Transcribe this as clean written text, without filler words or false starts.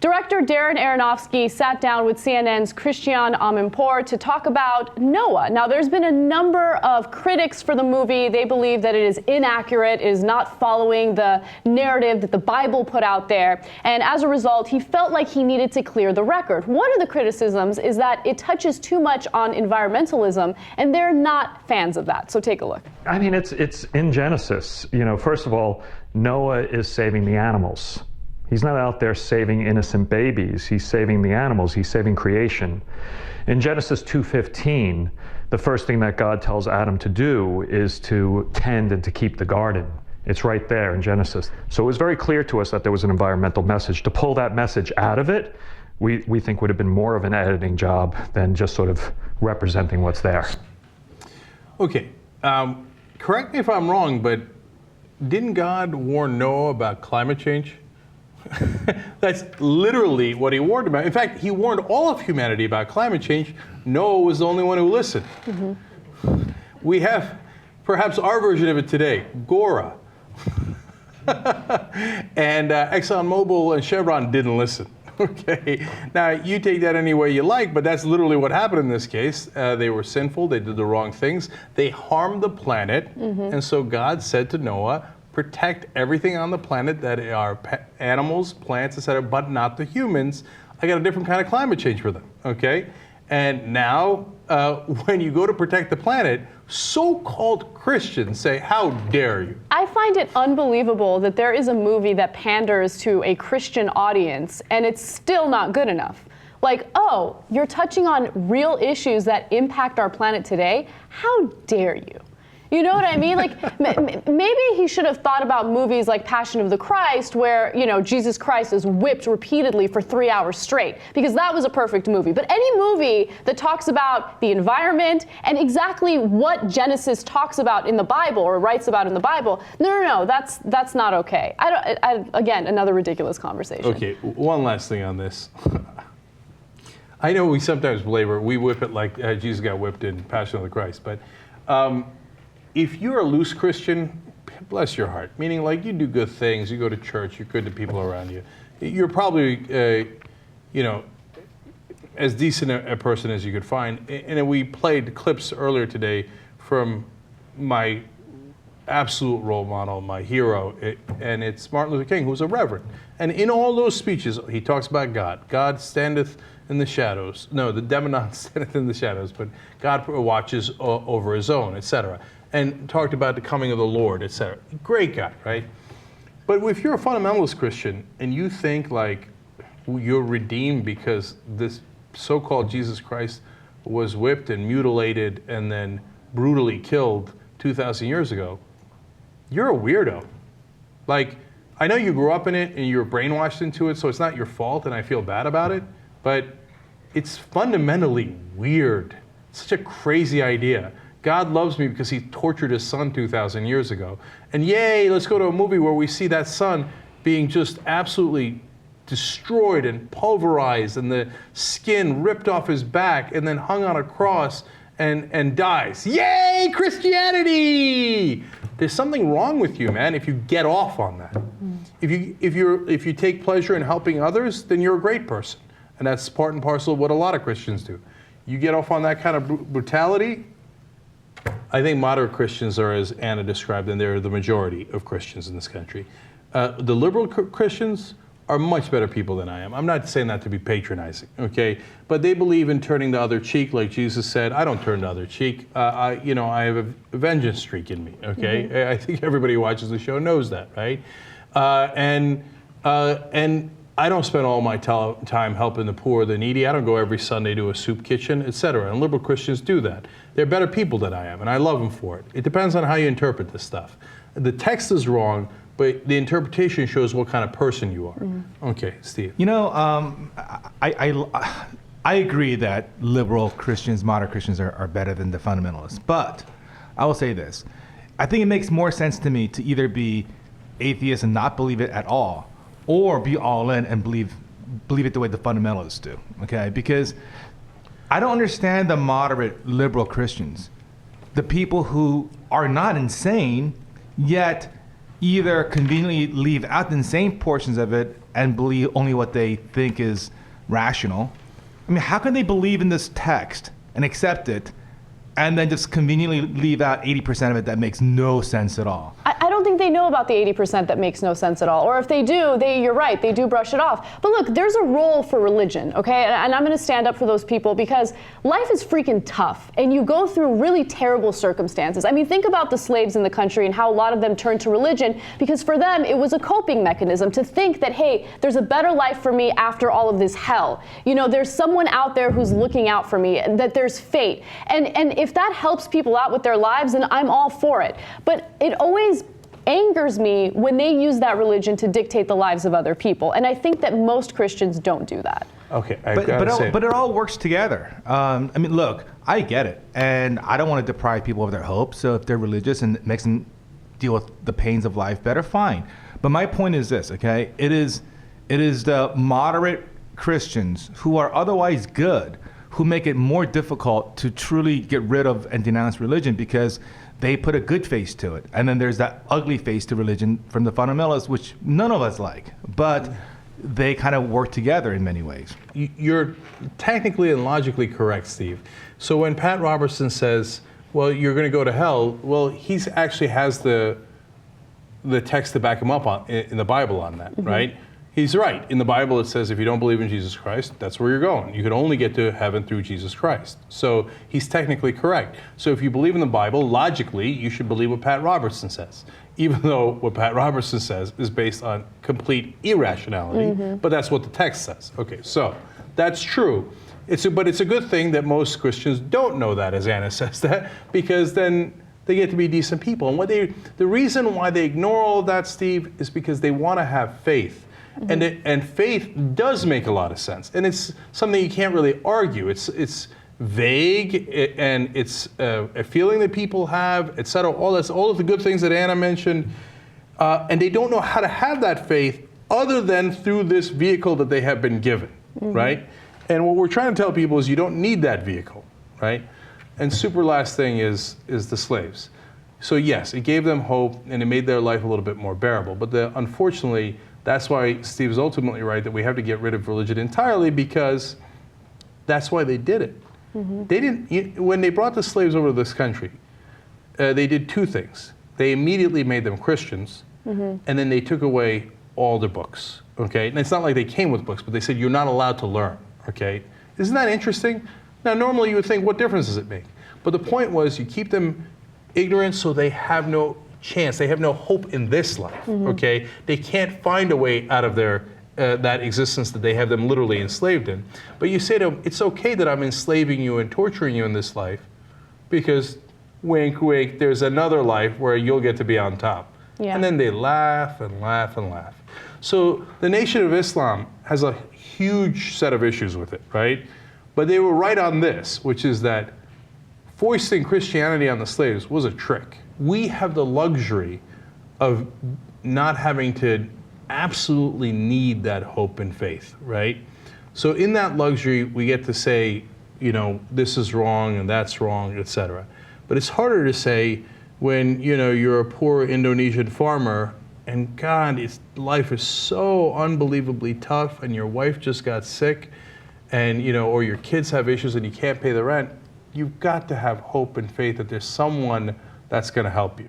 Director Darren Aronofsky sat down with CNN's Christiane Amanpour to talk about Noah. Now, there's been a number of critics for the movie. They believe that it is inaccurate, it is not following the narrative that the Bible put out there. And as a result, he felt like he needed to clear the record. One of the criticisms is that it touches too much on environmentalism, and they're not fans of that. So take a look. I mean, it's in Genesis. You know, first of all, Noah is saving the animals. He's not out there saving innocent babies. He's saving the animals. He's saving creation. In Genesis 2:15, the first thing that God tells Adam to do is to tend and to keep the garden. It's right there in Genesis. So it was very clear to us that there was an environmental message. To pull that message out of it, we think would have been more of an editing job than just sort of representing what's there. Okay, correct me if I'm wrong, but didn't God warn Noah about climate change? That's literally what he warned about. In fact, he warned all of humanity about climate change. Noah was the only one who listened. Mm-hmm. We have perhaps our version of it today, Gora. And ExxonMobil and Chevron didn't listen. Okay, now you take that any way you like, but that's literally what happened in this case. They were sinful, they did the wrong things, they harmed the planet, and so God said to Noah, protect everything on the planet that are animals, plants, etc., but not the humans. I got a different kind of climate change for them, okay? And now, when you go to protect the planet, so-called Christians say, how dare you? I find it unbelievable that there is a movie that panders to a Christian audience, and it's still not good enough. Like, oh, you're touching on real issues that impact our planet today? How dare you? You know what I mean? Like, maybe he should have thought about movies like Passion of the Christ, where, you know, Jesus Christ is whipped repeatedly for 3 hours straight, because that was a perfect movie. But any movie that talks about the environment and exactly what Genesis talks about in the Bible or writes about in the Bible, no, that's not okay. Again, another ridiculous conversation. Okay, one last thing on this. I know we sometimes belabor, we whip it like Jesus got whipped in Passion of the Christ, but if you're a loose Christian, bless your heart, meaning like you do good things, you go to church, you're good to people around you, you're probably, you know, as decent a person as you could find. And we played clips earlier today from my absolute role model, my hero, and it's Martin Luther King, who's a reverend. And in all those speeches, he talks about God. God standeth in the shadows. No, the demon standeth in the shadows, but God watches over his own, etc. And talked about the coming of the Lord, etc. Great guy, right? But if you're a fundamentalist Christian and you think like you're redeemed because this so-called Jesus Christ was whipped and mutilated and then brutally killed 2,000 years ago, you're a weirdo. Like, I know you grew up in it and you were brainwashed into it, so it's not your fault and I feel bad about it, but it's fundamentally weird. It's such a crazy idea. God loves me because he tortured his son 2,000 years ago. And yay, let's go to a movie where we see that son being just absolutely destroyed and pulverized and the skin ripped off his back and then hung on a cross and dies. Yay, Christianity! There's something wrong with you, man, if you get off on that. If you take pleasure in helping others, then you're a great person. And that's part and parcel of what a lot of Christians do. You get off on that kind of brutality, I think moderate Christians are, as Anna described, and they're the majority of Christians in this country. The liberal Christians are much better people than I am. I'm not saying that to be patronizing, okay? But they believe in turning the other cheek, like Jesus said. I don't turn the other cheek. I have a vengeance streak in me, okay? Mm-hmm. I think everybody who watches the show knows that, right? And I don't spend all my time helping the poor or the needy. I don't go every Sunday to a soup kitchen, etc. And liberal Christians do that. They're better people than I am, and I love them for it. It depends on how you interpret this stuff. The text is wrong, but the interpretation shows what kind of person you are. Mm-hmm. Okay, Steve. You know, I agree that liberal Christians, moderate Christians are better than the fundamentalists. But I will say this. I think it makes more sense to me to either be atheist and not believe it at all, or be all in and believe it the way the fundamentalists do, okay? Because I don't understand the moderate liberal Christians, the people who are not insane, yet either conveniently leave out the insane portions of it and believe only what they think is rational. I mean, how can they believe in this text and accept it and then just conveniently leave out 80% of it that makes no sense at all? I don't think they know about the 80% that makes no sense at all. Or if they do, you're right, they do brush it off. But look, there's a role for religion, okay? And I'm gonna stand up for those people because life is freaking tough and you go through really terrible circumstances. I mean, think about the slaves in the country and how a lot of them turned to religion because for them, it was a coping mechanism to think that, hey, there's a better life for me after all of this hell. You know, there's someone out there who's looking out for me, that there's fate. And if that helps people out with their lives, then I'm all for it. But it always angers me when they use that religion to dictate the lives of other people. And I think that most Christians don't do that. Okay, but it all works together. I mean, look, I get it. And I don't want to deprive people of their hope. So if they're religious and it makes them deal with the pains of life better, fine. But my point is this, okay? It is the moderate Christians who are otherwise good who make it more difficult to truly get rid of and denounce religion because they put a good face to it. And then there's that ugly face to religion from the fundamentalists, which none of us like. But they kind of work together in many ways. You're technically and logically correct, Steve. So when Pat Robertson says, well, you're going to go to hell, well, he actually has the text to back him up in the Bible on that, right? He's right. In the Bible, it says if you don't believe in Jesus Christ, that's where you're going. You can only get to heaven through Jesus Christ. So he's technically correct. So if you believe in the Bible, logically, you should believe what Pat Robertson says, even though what Pat Robertson says is based on complete irrationality, but that's what the text says. Okay, so that's true. But it's a good thing that most Christians don't know that, as Anna says that, because then they get to be decent people. And the reason why they ignore all of that, Steve, is because they want to have faith. And faith does make a lot of sense, and it's something you can't really argue. It's vague, and it's a feeling that people have, etc. All of the good things that Anna mentioned, and they don't know how to have that faith other than through this vehicle that they have been given, right? And what we're trying to tell people is you don't need that vehicle, right? And super last thing is the slaves. So yes, it gave them hope, and it made their life a little bit more bearable. But unfortunately, that's why Steve is ultimately right that we have to get rid of religion entirely, because that's why they did it. They didn't. When they brought the slaves over to this country, they did two things. They immediately made them Christians, and then they took away all their books. Okay, and it's not like they came with books, but they said you're not allowed to learn. Okay, isn't that interesting? Now, normally you would think, what difference does it make? But the point was, you keep them ignorant so they have no chance. They have no hope in this life, okay? They can't find a way out of their that existence that they have them literally enslaved in. But you say to them, it's okay that I'm enslaving you and torturing you in this life because, wink, wink, there's another life where you'll get to be on top. Yeah. And then they laugh and laugh and laugh. So the Nation of Islam has a huge set of issues with it, right? But they were right on this, which is that foisting Christianity on the slaves was a trick. We have the luxury of not having to absolutely need that hope and faith, right? So in that luxury, we get to say, you know, this is wrong and that's wrong, etc. But it's harder to say when, you know, you're a poor Indonesian farmer and God, life is so unbelievably tough and your wife just got sick and, you know, or your kids have issues and you can't pay the rent. You've got to have hope and faith that there's someone that's going to help you.